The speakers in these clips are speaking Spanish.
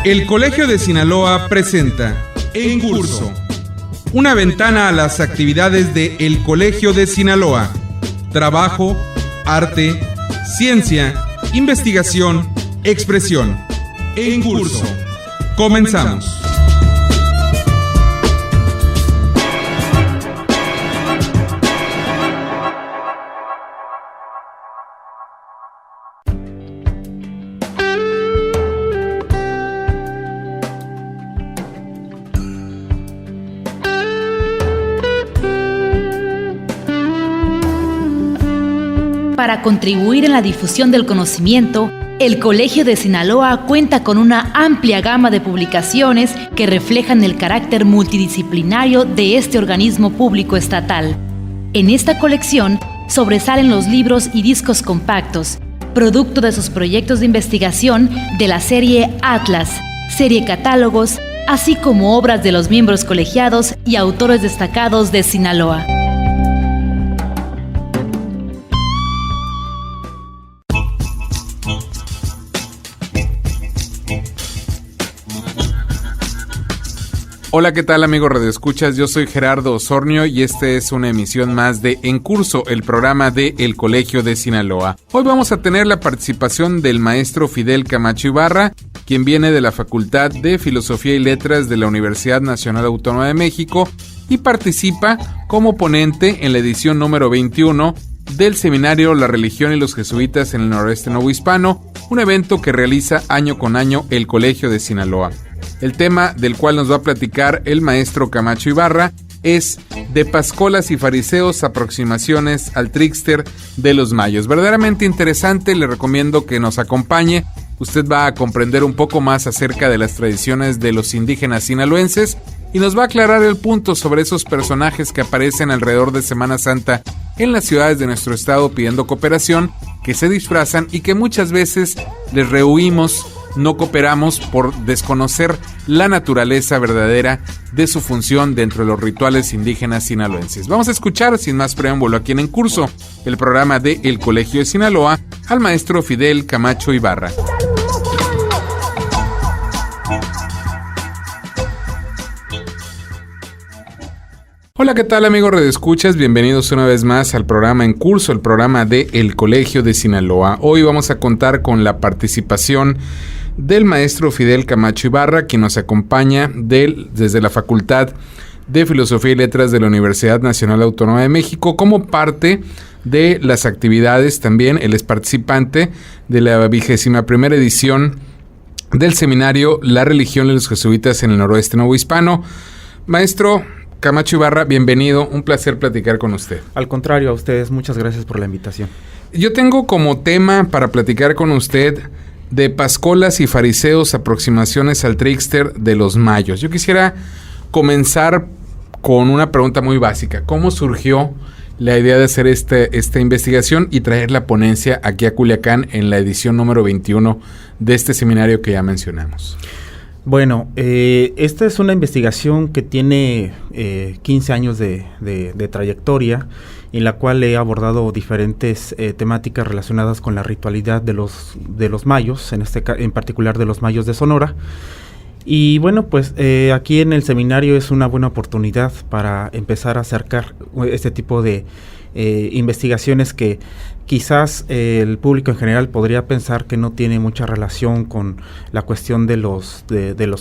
El Colegio de Sinaloa presenta En Curso, una ventana a las actividades de El Colegio de Sinaloa. Trabajo, arte, ciencia, investigación, expresión. En Curso. Comenzamos. Para contribuir en la difusión del conocimiento, el Colegio de Sinaloa cuenta con una amplia gama de publicaciones que reflejan el carácter multidisciplinario de este organismo público estatal. En esta colección sobresalen los libros y discos compactos, producto de sus proyectos de investigación de la serie Atlas, serie Catálogos, así como obras de los miembros colegiados y autores destacados de Sinaloa. Hola, ¿qué tal, amigos radioescuchas? Yo soy Gerardo Osornio y esta es una emisión más de En Curso, el programa de El Colegio de Sinaloa. Hoy vamos a tener la participación del maestro Fidel Camacho Ibarra, quien viene de la Facultad de Filosofía y Letras de la Universidad Nacional Autónoma de México y participa como ponente en la edición número 21 del seminario La Religión y los Jesuitas en el Noroeste Novohispano, un evento que realiza año con año el Colegio de Sinaloa. El tema del cual nos va a platicar el maestro Camacho Ibarra es de Pascolas y Fariseos, aproximaciones al trickster de los mayos. Verdaderamente interesante, le recomiendo que nos acompañe. Usted va a comprender un poco más acerca de las tradiciones de los indígenas sinaloenses y nos va a aclarar el punto sobre esos personajes que aparecen alrededor de Semana Santa en las ciudades de nuestro estado pidiendo cooperación, que se disfrazan y que muchas veces les rehuimos, no cooperamos por desconocer la naturaleza verdadera de su función dentro de los rituales indígenas sinaloenses. Vamos a escuchar, sin más preámbulo, aquí en Curso, el programa de El Colegio de Sinaloa, al maestro Fidel Camacho Ibarra. Hola, ¿qué tal, amigos radioescuchas? Bienvenidos una vez más al programa En Curso, el programa de El Colegio de Sinaloa. Hoy vamos a contar con la participación del maestro Fidel Camacho Ibarra, quien nos acompaña desde la Facultad de Filosofía y Letras de la Universidad Nacional Autónoma de México, como parte de las actividades también. Él es participante de la 21ª edición del seminario La Religión y los Jesuitas en el Noroeste Novohispano. Maestro Camacho Ibarra, bienvenido, un placer platicar con usted. Al contrario, a ustedes, muchas gracias por la invitación. Yo tengo como tema para platicar con usted de Pascolas y Fariseos, aproximaciones al trickster de los mayos. Yo quisiera comenzar con una pregunta muy básica. ¿Cómo surgió la idea de hacer esta investigación y traer la ponencia aquí a Culiacán en la edición número 21 de este seminario que ya mencionamos? Bueno, esta es una investigación que tiene 15 años de trayectoria, en la cual he abordado diferentes temáticas relacionadas con la ritualidad de los mayos, en particular de los mayos de Sonora. Y bueno, pues aquí en el seminario es una buena oportunidad para empezar a acercar este tipo de investigaciones que quizás el público en general podría pensar que no tiene mucha relación con la cuestión de los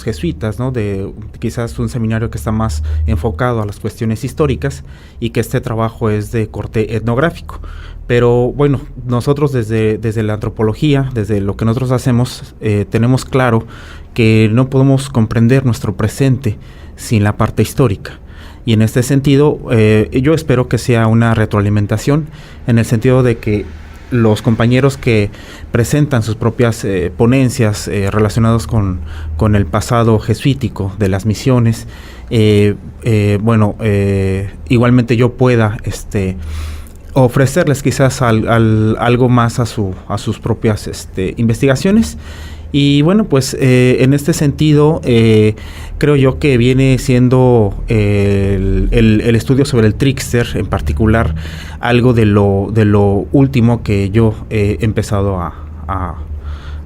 jesuitas, ¿no? De quizás un seminario que está más enfocado a las cuestiones históricas y que este trabajo es de corte etnográfico. Pero bueno, nosotros desde la antropología, desde lo que nosotros hacemos, tenemos claro que no podemos comprender nuestro presente sin la parte histórica. Y en este sentido, yo espero que sea una retroalimentación, en el sentido de que los compañeros que presentan sus propias ponencias relacionadas con el pasado jesuítico de las misiones, igualmente yo pueda ofrecerles quizás algo más a sus propias investigaciones. Y bueno, pues en este sentido creo yo que viene siendo el estudio sobre el trickster en particular algo de lo último que yo he empezado a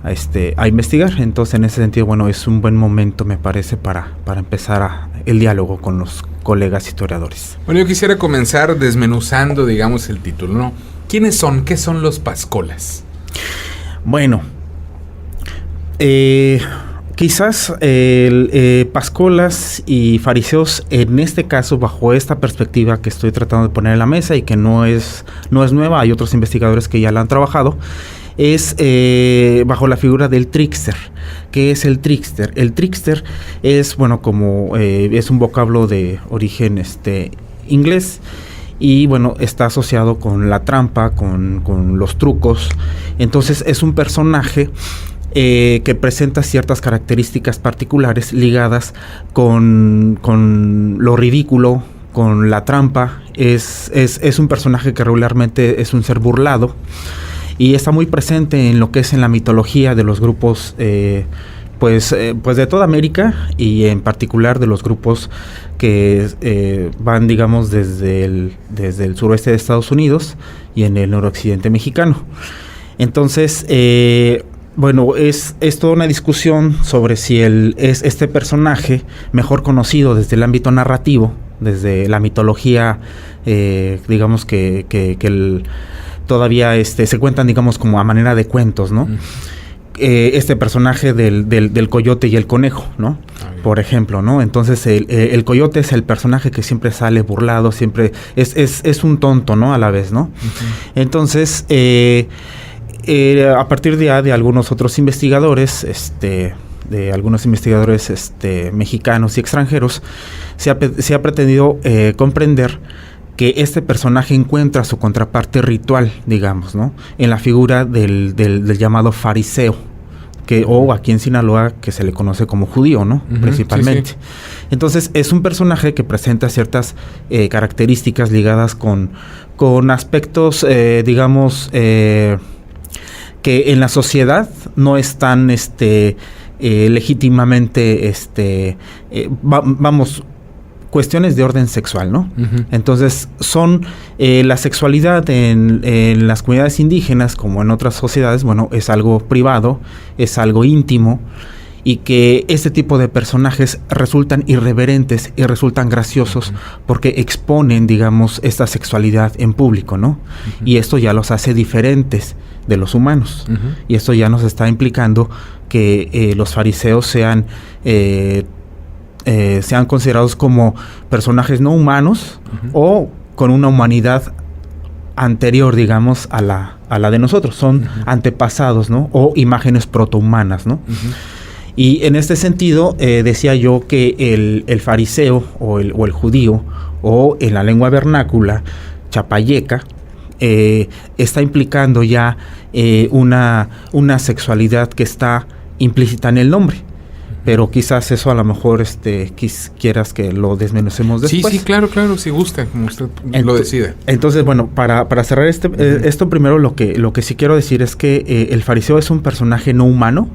a investigar. Entonces, en ese sentido, bueno, es un buen momento, me parece, para empezar el diálogo con los colegas historiadores. Bueno, yo quisiera comenzar desmenuzando, digamos, el título, ¿no? ¿Quiénes son? ¿Qué son los pascolas? Bueno, quizás pascolas y fariseos, en este caso, bajo esta perspectiva que estoy tratando de poner en la mesa y que no es nueva, hay otros investigadores que ya la han trabajado, es bajo la figura del trickster. ¿Qué es el trickster? El trickster es, bueno, como es un vocablo de origen inglés, y bueno, está asociado con la trampa, con los trucos. Entonces es un personaje que presenta ciertas características particulares ligadas con lo ridículo, con la trampa. Es un personaje que regularmente es un ser burlado y está muy presente en lo que es en la mitología de los grupos pues de toda América, y en particular de los grupos que van, digamos, desde el suroeste de Estados Unidos y en el noroccidente mexicano. Entonces, bueno, es toda una discusión sobre si es este personaje mejor conocido desde el ámbito narrativo, desde la mitología, digamos que todavía se cuentan, digamos, como a manera de cuentos, ¿no? Este personaje del coyote y el conejo, ¿no? Por ejemplo, ¿no? Entonces el coyote es el personaje que siempre sale burlado, siempre es un tonto, ¿no? A la vez, ¿no? Entonces, a partir de algunos otros investigadores, de algunos investigadores mexicanos y extranjeros, se ha pretendido comprender que este personaje encuentra su contraparte ritual, digamos, ¿no? En la figura del llamado fariseo, o aquí en Sinaloa, que se le conoce como judío, ¿no? Principalmente. Sí, sí. Entonces, es un personaje que presenta ciertas características ligadas con aspectos, digamos, que en la sociedad no están legítimamente, cuestiones de orden sexual, ¿no? Entonces, son la sexualidad en las comunidades indígenas, como en otras sociedades, bueno, es algo privado, es algo íntimo, y que este tipo de personajes resultan irreverentes y resultan graciosos porque exponen, digamos, esta sexualidad en público, ¿no? Y esto ya los hace diferentes de los humanos. Y esto ya nos está implicando que los fariseos sean considerados como personajes no humanos o con una humanidad anterior, digamos, a la de nosotros. Son antepasados, ¿no? O imágenes protohumanas, ¿no? Y en este sentido, decía yo que el fariseo o el judío, o en la lengua vernácula chapayeca, está implicando ya una sexualidad que está implícita en el nombre. Pero quizás eso a lo mejor quieras que lo desmenucemos después. Sí, claro, si gusta, como usted lo decida. Entonces, bueno, para cerrar esto primero, lo que sí quiero decir es que el fariseo es un personaje no humano,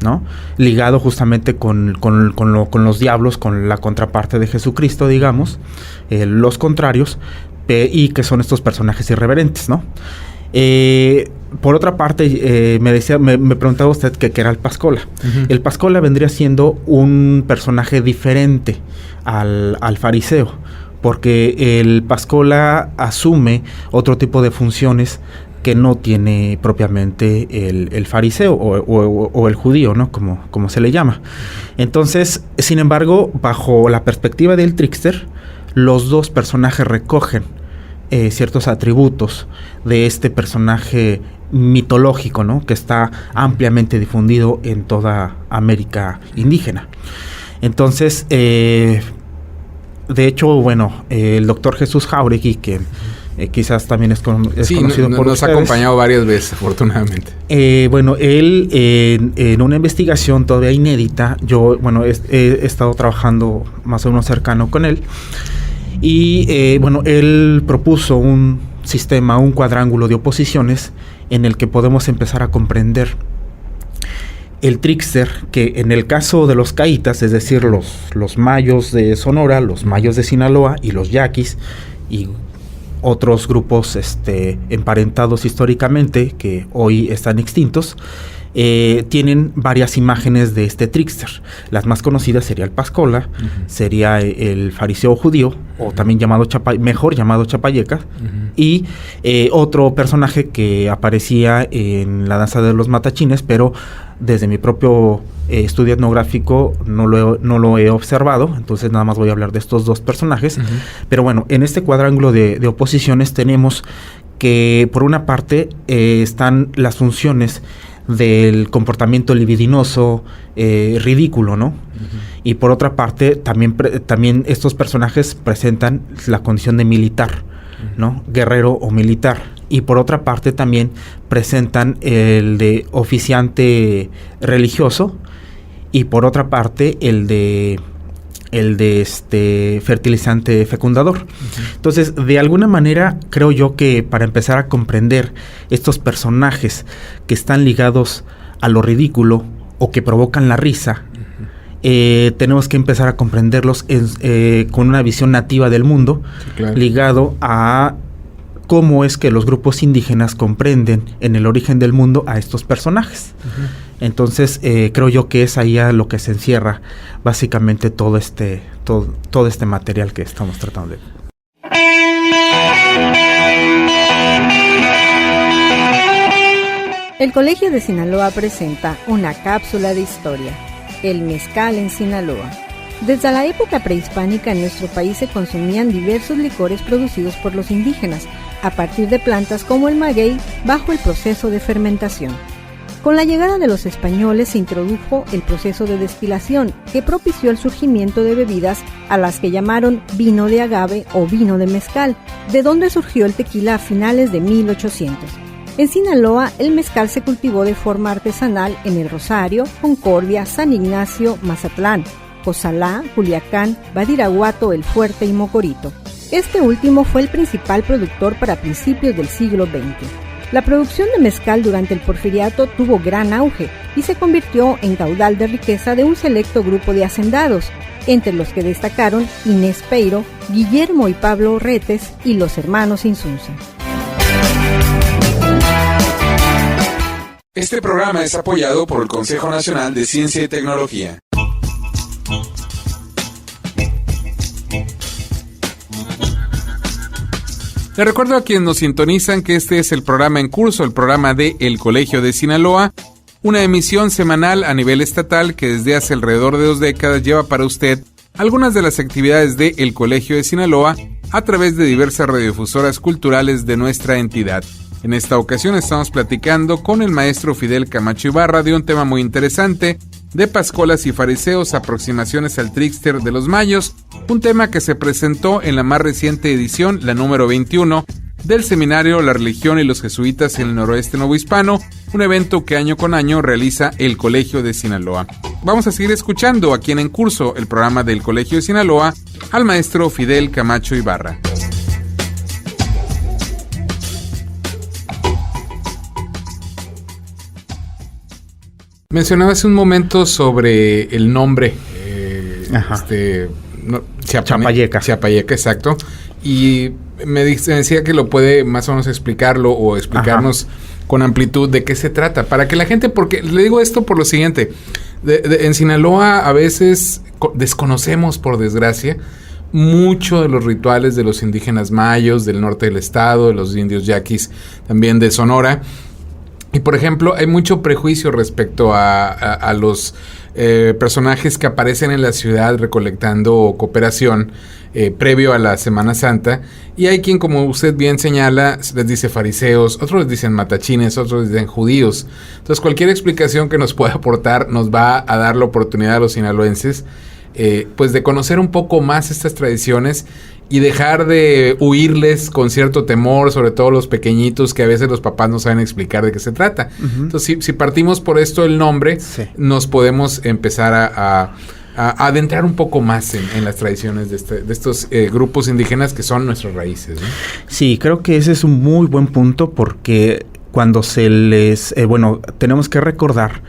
¿no? Ligado justamente con los diablos, con la contraparte de Jesucristo, digamos, los contrarios, y que son estos personajes irreverentes, ¿no? Por otra parte, me preguntaba usted qué era el Pascola. El Pascola vendría siendo un personaje diferente al fariseo, porque el Pascola asume otro tipo de funciones que no tiene propiamente el fariseo o el judío, ¿no? Como se le llama. Entonces, sin embargo, bajo la perspectiva del trickster, los dos personajes recogen ciertos atributos de este personaje mitológico, ¿no? Que está ampliamente difundido en toda América indígena. Entonces, de hecho, bueno, el doctor Jesús Jáuregui, que quizás también es conocido por nos ha acompañado varias veces, afortunadamente. Bueno, él en una investigación todavía inédita, yo, bueno, he estado trabajando más o menos cercano con él, y bueno, él propuso un sistema, un cuadrángulo de oposiciones en el que podemos empezar a comprender el trickster, que en el caso de los caitas, es decir, los mayos de Sonora, los mayos de Sinaloa y los yaquis y otros grupos emparentados históricamente que hoy están extintos, tienen varias imágenes de este trickster. Las más conocidas sería el Pascola, sería el fariseo judío, o también mejor llamado Chapayecas, y otro personaje que aparecía en la danza de los matachines, pero desde mi propio estudio etnográfico no lo he observado, entonces nada más voy a hablar de estos dos personajes. Pero bueno, en este cuadrángulo de oposiciones tenemos que por una parte están las funciones del comportamiento libidinoso, ridículo, ¿no? Y por otra parte, también estos personajes presentan la condición de militar, ¿no? Guerrero o militar. Y por otra parte también presentan el de oficiante religioso, y por otra parte el de fertilizante fecundador. Entonces, de alguna manera, creo yo que para empezar a comprender estos personajes que están ligados a lo ridículo o que provocan la risa, tenemos que empezar a comprenderlos con una visión nativa del mundo, ligado a cómo es que los grupos indígenas comprenden en el origen del mundo a estos personajes. Entonces, creo yo que es ahí a lo que se encierra básicamente todo este material que estamos tratando de... El Colegio de Sinaloa presenta una cápsula de historia, el mezcal en Sinaloa. Desde la época prehispánica en nuestro país se consumían diversos licores producidos por los indígenas, a partir de plantas como el maguey, bajo el proceso de fermentación. Con la llegada de los españoles se introdujo el proceso de destilación, que propició el surgimiento de bebidas a las que llamaron vino de agave o vino de mezcal, de donde surgió el tequila a finales de 1800. En Sinaloa, el mezcal se cultivó de forma artesanal en El Rosario, Concordia, San Ignacio, Mazatlán, Cozalá, Culiacán, Badiraguato, El Fuerte y Mocorito. Este último fue el principal productor para principios del siglo XX. La producción de mezcal durante el Porfiriato tuvo gran auge y se convirtió en caudal de riqueza de un selecto grupo de hacendados, entre los que destacaron Inés Peiro, Guillermo y Pablo Retes y los hermanos Insunza. Este programa es apoyado por el Consejo Nacional de Ciencia y Tecnología. Le recuerdo a quienes nos sintonizan que este es el programa en curso, el programa de El Colegio de Sinaloa, una emisión semanal a nivel estatal que desde hace alrededor de 2 décadas lleva para usted algunas de las actividades de El Colegio de Sinaloa a través de diversas radiodifusoras culturales de nuestra entidad. En esta ocasión estamos platicando con el maestro Fidel Camacho Ibarra de un tema muy interesante, de Pascolas y Fariseos, aproximaciones al trickster de los mayos, un tema que se presentó en la más reciente edición, la número 21, del seminario La Religión y los Jesuitas en el Noroeste Novohispano, un evento que año con año realiza el Colegio de Sinaloa. Vamos a seguir escuchando aquí en curso el programa del Colegio de Sinaloa al maestro Fidel Camacho Ibarra. Mencionaba hace un momento sobre el nombre, Chapayeca. Chapayeca, exacto. Y me decía que lo puede más o menos explicarlo o explicarnos con amplitud de qué se trata. Para que la gente, porque le digo esto por lo siguiente, en Sinaloa a veces desconocemos, por desgracia, mucho de los rituales de los indígenas mayos, del norte del estado, de los indios yaquis, también de Sonora. Y por ejemplo, hay mucho prejuicio respecto a los personajes que aparecen en la ciudad recolectando cooperación previo a la Semana Santa. Y hay quien, como usted bien señala, les dice fariseos, otros les dicen matachines, otros les dicen judíos. Entonces, cualquier explicación que nos pueda aportar nos va a dar la oportunidad a los sinaloenses pues de conocer un poco más estas tradiciones y dejar de huirles con cierto temor, sobre todo los pequeñitos que a veces los papás no saben explicar de qué se trata. Entonces, si partimos por esto el nombre, nos podemos empezar a adentrar un poco más en las tradiciones de estos grupos indígenas que son nuestras raíces, ¿no? Sí, creo que ese es un muy buen punto porque cuando se les... tenemos que recordar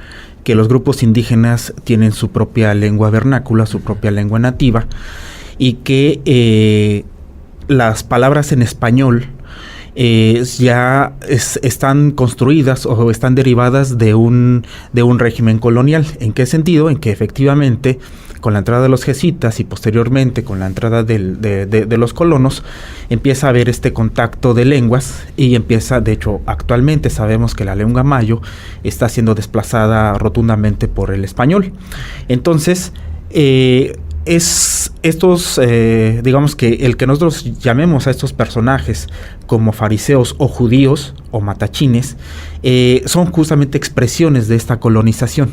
que los grupos indígenas tienen su propia lengua vernácula, su propia lengua nativa, y que las palabras en español están construidas o están derivadas de un régimen colonial. ¿En qué sentido? En que efectivamente con la entrada de los jesuitas y posteriormente con la entrada de los colonos, empieza a haber este contacto de lenguas y empieza, de hecho, actualmente sabemos que la lengua mayo está siendo desplazada rotundamente por el español. Entonces, digamos que el que nosotros llamemos a estos personajes como fariseos o judíos o matachines, son justamente expresiones de esta colonización.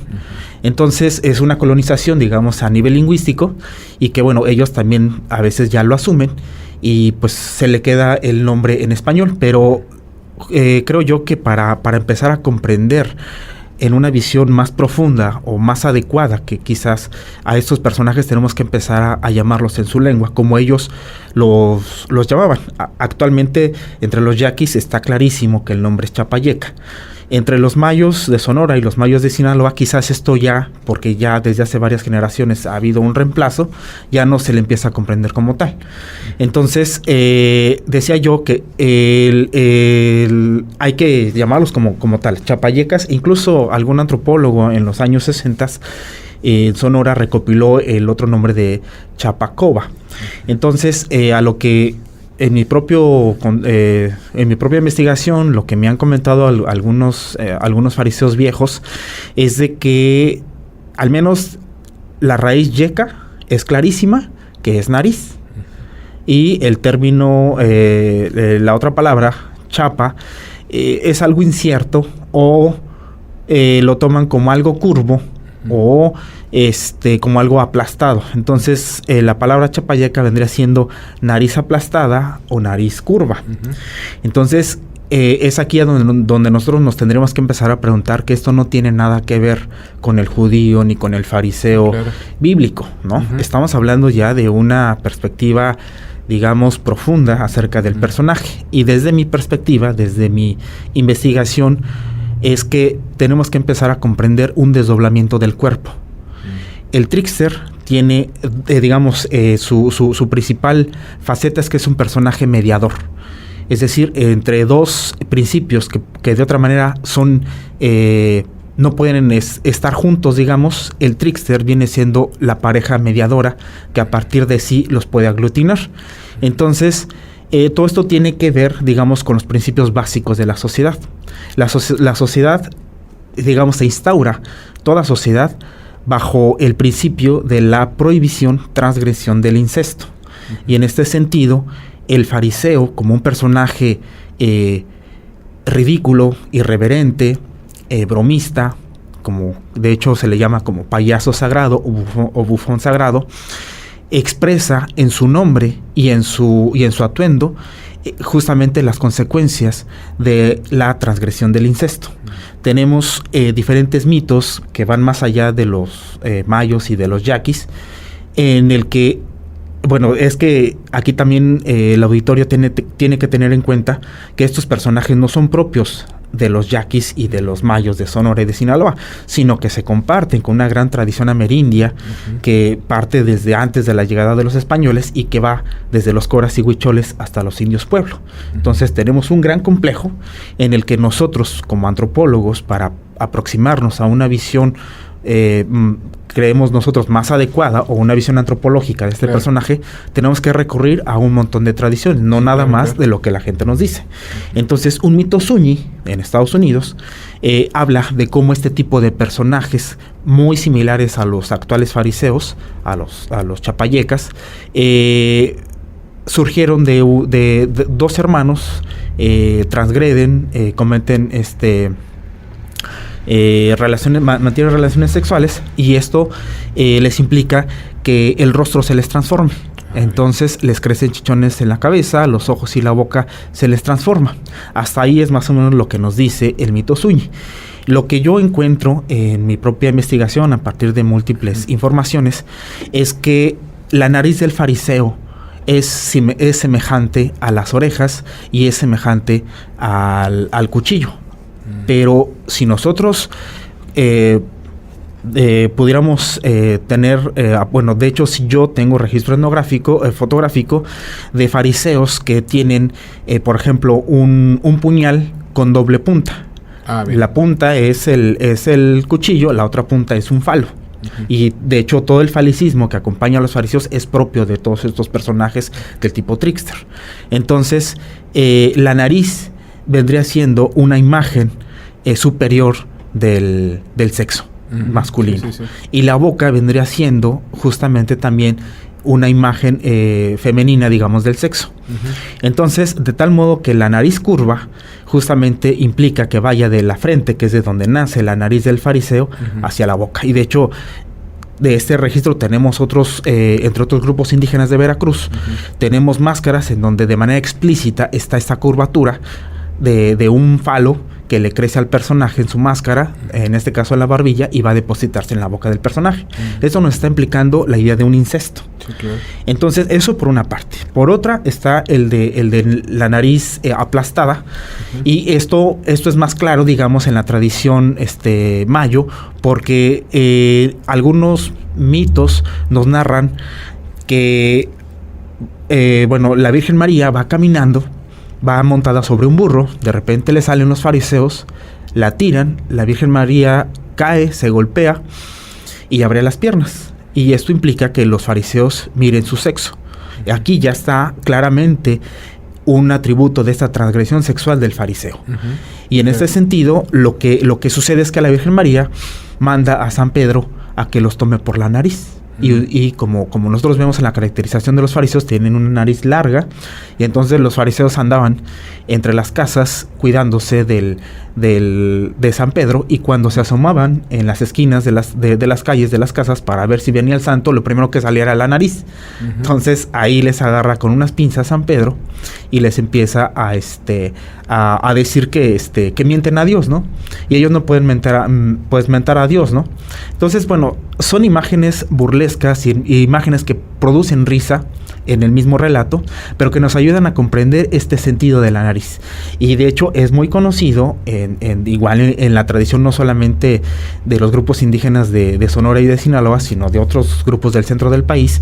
Entonces es una colonización, digamos, a nivel lingüístico, y que bueno, ellos también a veces ya lo asumen y pues se le queda el nombre en español, pero creo yo que para empezar a comprender en una visión más profunda o más adecuada, que quizás a estos personajes tenemos que empezar a llamarlos en su lengua, como ellos los llamaban. Actualmente, entre los yaquis está clarísimo que el nombre es Chapayeca. Entre los mayos de Sonora y los mayos de Sinaloa, quizás esto ya, porque ya desde hace varias generaciones ha habido un reemplazo, ya no se le empieza a comprender como tal. Entonces, decía yo que hay que llamarlos como tal, chapayecas. Incluso algún antropólogo en los años 60 en Sonora recopiló el otro nombre de Chapacoba. Entonces, a lo que en mi propia investigación, lo que me han comentado algunos fariseos viejos es de que al menos la raíz yeca es clarísima, que es nariz, y el término, la otra palabra, chapa, es algo incierto, o lo toman como algo curvo, o como algo aplastado. Entonces la palabra chapayeca vendría siendo nariz aplastada o nariz curva. Entonces es aquí donde nosotros nos tendremos que empezar a preguntar que esto no tiene nada que ver con el judío ni con el fariseo bíblico, ¿no? Estamos hablando ya de una perspectiva, digamos, profunda acerca del personaje, y desde mi perspectiva, desde mi investigación, es que tenemos que empezar a comprender un desdoblamiento del cuerpo. El trickster tiene, digamos, su principal faceta es que es un personaje mediador. Es decir, entre dos principios que de otra manera son, no pueden estar juntos, digamos, el trickster viene siendo la pareja mediadora que a partir de sí los puede aglutinar. Entonces, todo esto tiene que ver, digamos, con los principios básicos de la sociedad. La sociedad, digamos, se instaura, toda sociedad, bajo el principio de la prohibición, transgresión del incesto. Y en este sentido, el fariseo, como un personaje ridículo, irreverente, bromista, como de hecho se le llama como payaso sagrado o bufón sagrado, expresa en su nombre y en su atuendo justamente las consecuencias de la transgresión del incesto. Tenemos diferentes mitos que van más allá de los mayos y de los yaquis, en el que, bueno, es que aquí también el auditorio tiene que tener en cuenta que estos personajes no son propios de los yaquis y de los mayos de Sonora y de Sinaloa, sino que se comparten con una gran tradición amerindia que parte desde antes de la llegada de los españoles y que va desde los coras y huicholes hasta los indios pueblo. Entonces tenemos un gran complejo en el que nosotros, como antropólogos, para aproximarnos a una visión creemos nosotros más adecuada o una visión antropológica de este personaje, tenemos que recurrir a un montón de tradiciones, no nada más de lo que la gente nos dice. Entonces, un mito Zuni en Estados Unidos habla de cómo este tipo de personajes muy similares a los actuales fariseos, a los chapayecas, surgieron de dos hermanos, transgreden, cometen mantienen relaciones sexuales, y esto les implica que el rostro se les transforme. Entonces les crecen chichones en la cabeza, los ojos y la boca se les transforma. Hasta ahí es más o menos lo que nos dice el mito Zuni. Lo que yo encuentro en mi propia investigación a partir de múltiples informaciones es que la nariz del fariseo es semejante a las orejas y es semejante al cuchillo. Pero si nosotros pudiéramos tener, bueno, de hecho, si yo tengo registro etnográfico, fotográfico de fariseos que tienen, por ejemplo, un puñal con doble punta. La punta es el cuchillo, la otra punta es un falo. Uh-huh. Y de hecho todo el falicismo que acompaña a los fariseos es propio de todos estos personajes del tipo trickster. Entonces, la nariz vendría siendo una imagen superior del sexo masculino. Sí, sí, sí. Y la boca vendría siendo justamente también una imagen femenina, digamos, del sexo. Uh-huh. Entonces, de tal modo que la nariz curva justamente implica que vaya de la frente, que es de donde nace la nariz del fariseo, uh-huh, hacia la boca. Y de hecho, de este registro tenemos otros, entre otros grupos indígenas de Veracruz, uh-huh, tenemos máscaras en donde de manera explícita está esta curvatura de un falo que le crece al personaje en su máscara, en este caso en la barbilla, y va a depositarse en la boca del personaje. Eso nos está implicando la idea de un incesto. Sí, claro. Entonces, eso por una parte. Por otra está el de la nariz aplastada, y esto es más claro, digamos, en la tradición mayo, porque algunos mitos nos narran que la Virgen María va caminando, va montada sobre un burro, de repente le salen los fariseos, la tiran, la Virgen María cae, se golpea y abre las piernas. Y esto implica que los fariseos miren su sexo. Aquí ya está claramente un atributo de esta transgresión sexual del fariseo. Uh-huh. Y en este sentido, lo que sucede es que la Virgen María manda a San Pedro a que los tome por la nariz. Y como nosotros vemos en la caracterización de los fariseos, tienen una nariz larga, y entonces los fariseos andaban entre las casas cuidándose de San Pedro, y cuando se asomaban en las esquinas de las calles de las casas para ver si venía el santo, lo primero que salía era la nariz. Uh-huh. Entonces ahí les agarra con unas pinzas San Pedro y les empieza a decir que mienten a Dios, ¿no? Y ellos no pueden mentar a Dios, ¿no? Entonces, bueno, son imágenes burlescas y imágenes que producen risa en el mismo relato, pero que nos ayudan a comprender este sentido de la nariz. Y de hecho es muy conocido igual en la tradición, no solamente de los grupos indígenas de Sonora y de Sinaloa, sino de otros grupos del centro del país,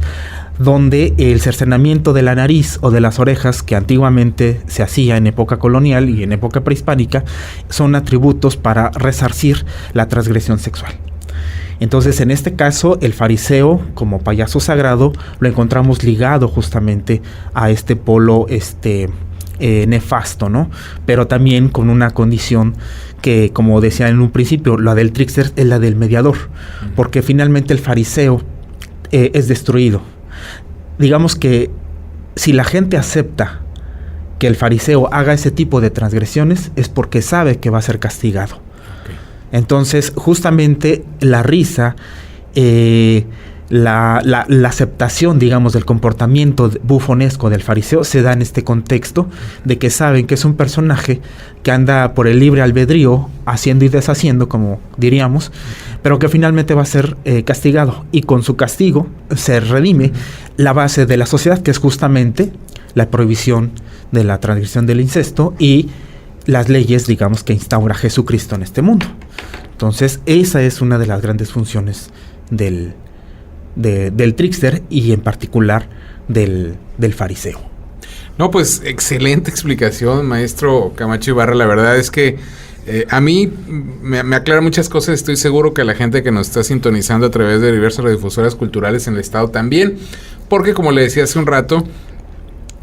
donde el cercenamiento de la nariz o de las orejas, que antiguamente se hacía en época colonial y en época prehispánica, son atributos para resarcir la transgresión sexual. Entonces, en este caso, el fariseo, como payaso sagrado, lo encontramos ligado justamente a este polo nefasto, ¿no? Pero también con una condición que, como decía en un principio, la del trickster es la del mediador, porque finalmente el fariseo es destruido. Digamos que si la gente acepta que el fariseo haga ese tipo de transgresiones, es porque sabe que va a ser castigado. Entonces, justamente la risa, la aceptación, digamos, del comportamiento bufonesco del fariseo se da en este contexto de que saben que es un personaje que anda por el libre albedrío, haciendo y deshaciendo, como diríamos, pero que finalmente va a ser castigado. Y con su castigo se redime la base de la sociedad, que es justamente la prohibición de la transgresión del incesto y las leyes, digamos, que instaura Jesucristo en este mundo. Entonces, esa es una de las grandes funciones del trickster, y en particular del fariseo. No, pues excelente explicación, maestro Camacho Ibarra. La verdad es que a mí me aclara muchas cosas. Estoy seguro que a la gente que nos está sintonizando a través de diversas radiodifusoras culturales en el estado también, porque como le decía hace un rato,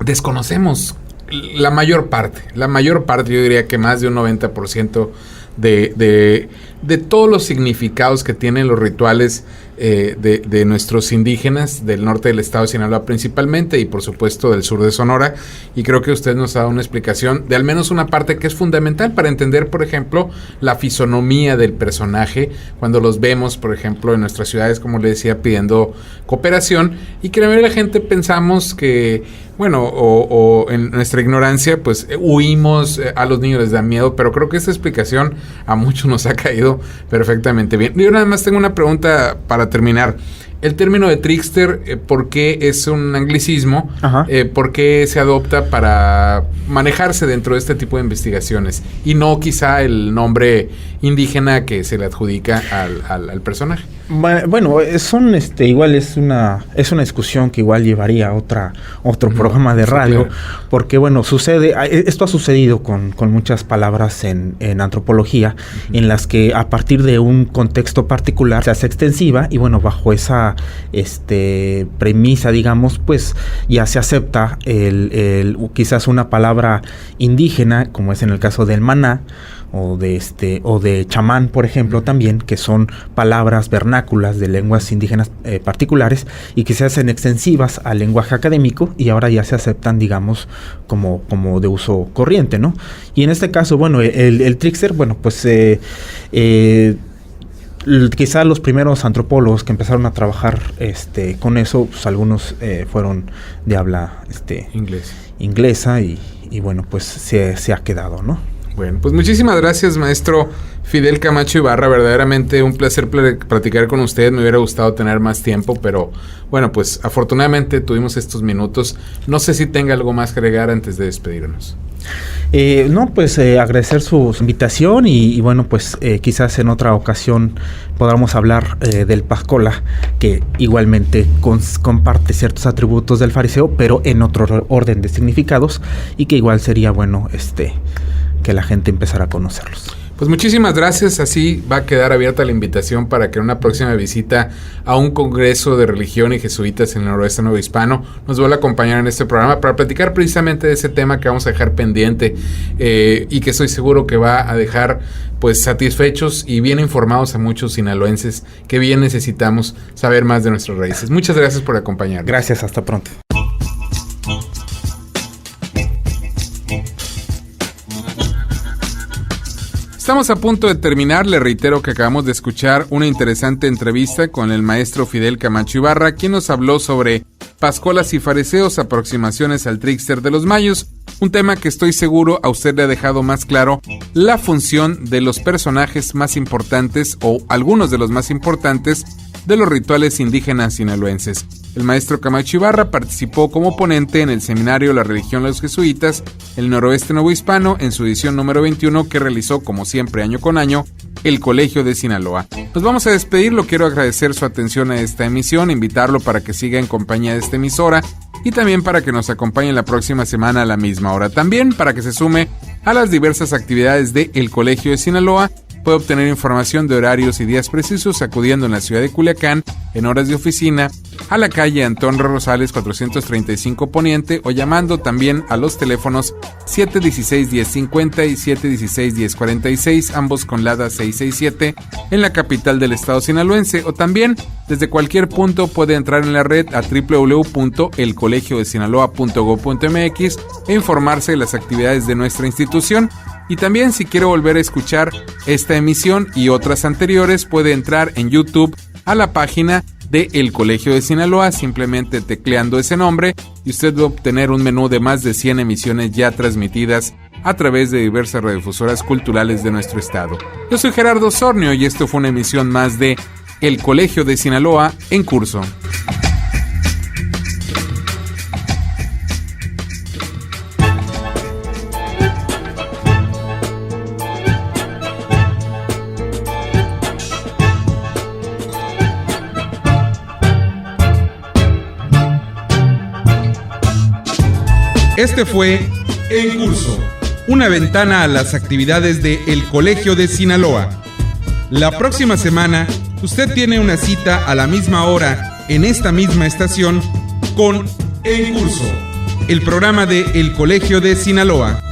desconocemos la mayor parte, yo diría que más de un 90% de todos los significados que tienen los rituales de nuestros indígenas del norte del estado de Sinaloa principalmente, y por supuesto del sur de Sonora. Y creo que usted nos ha dado una explicación de al menos una parte que es fundamental para entender, por ejemplo, la fisonomía del personaje cuando los vemos, por ejemplo, en nuestras ciudades, como le decía, pidiendo cooperación, y que la mayoría de la gente pensamos que, bueno, o en nuestra ignorancia, pues huimos, a los niños les da miedo, pero creo que esta explicación a muchos nos ha caído perfectamente bien. Yo nada más tengo una pregunta para terminar. el término de trickster, ¿por qué es un anglicismo? ¿Por qué se adopta para manejarse dentro de este tipo de investigaciones? Y no quizá el nombre indígena que se le adjudica al personaje. Bueno, igual es una discusión que igual llevaría a otro programa de radio, claro. Porque bueno, esto ha sucedido con muchas palabras en antropología, en las que a partir de un contexto particular se hace extensiva, y bueno, bajo esa premisa, digamos, pues ya se acepta quizás una palabra indígena, como es en el caso del maná, o de chamán, por ejemplo, también, que son palabras vernáculas de lenguas indígenas particulares y que se hacen extensivas al lenguaje académico y ahora ya se aceptan, digamos, como de uso corriente, ¿no? Y en este caso, bueno, el trickster, bueno, pues quizá los primeros antropólogos que empezaron a trabajar con eso, pues algunos fueron de habla inglesa y bueno, pues se ha quedado, ¿no? Bueno, pues muchísimas gracias, maestro Fidel Camacho Ibarra. Verdaderamente un placer platicar con usted. Me hubiera gustado tener más tiempo, pero bueno, pues afortunadamente tuvimos estos minutos. No sé si tenga algo más que agregar antes de despedirnos. No, pues agradecer su invitación y bueno, pues quizás en otra ocasión podamos hablar del Pascola, que igualmente comparte ciertos atributos del fariseo, pero en otro orden de significados, y que igual sería bueno que la gente empezara a conocerlos. Pues muchísimas gracias. Así va a quedar abierta la invitación para que en una próxima visita a un congreso de religión y jesuitas en el noroeste novohispano nos vuelva a acompañar en este programa para platicar precisamente de ese tema que vamos a dejar pendiente y que estoy seguro que va a dejar pues satisfechos y bien informados a muchos sinaloenses que bien necesitamos saber más de nuestras raíces. Muchas gracias por acompañarnos. Gracias, hasta pronto. Estamos a punto de terminar. Le reitero que acabamos de escuchar una interesante entrevista con el maestro Fidel Camacho Ibarra, quien nos habló sobre pascolas y fariseos, aproximaciones al trickster de los mayos, un tema que estoy seguro a usted le ha dejado más claro la función de los personajes más importantes o algunos de los más importantes de los rituales indígenas sinaloenses. El maestro Camacho Ibarra participó como ponente en el seminario La religión de los jesuitas, el noroeste novohispano, en su edición número 21 que realizó, como siempre, año con año, el Colegio de Sinaloa. Nos vamos a despedirlo. Quiero agradecer su atención a esta emisión, invitarlo para que siga en compañía de esta emisora y también para que nos acompañe la próxima semana a la misma hora. También para que se sume a las diversas actividades de el Colegio de Sinaloa. Puede obtener información de horarios y días precisos acudiendo en la ciudad de Culiacán en horas de oficina a la calle Antón Rosales 435 Poniente o llamando también a los teléfonos 716-1050 y 716-1046, ambos con LADA 667 en la capital del estado sinaloense, o también desde cualquier punto puede entrar en la red a www.elcolegiodesinaloa.gov.mx e informarse de las actividades de nuestra institución. Y también, si quiere volver a escuchar esta emisión y otras anteriores, puede entrar en YouTube a la página de El Colegio de Sinaloa, simplemente tecleando ese nombre, y usted va a obtener un menú de más de 100 emisiones ya transmitidas a través de diversas radiodifusoras culturales de nuestro estado. Yo soy Gerardo Osornio y esto fue una emisión más de El Colegio de Sinaloa en curso. Este fue En Curso, una ventana a las actividades de El Colegio de Sinaloa. La próxima semana, usted tiene una cita a la misma hora, en esta misma estación, con En Curso, el programa de El Colegio de Sinaloa.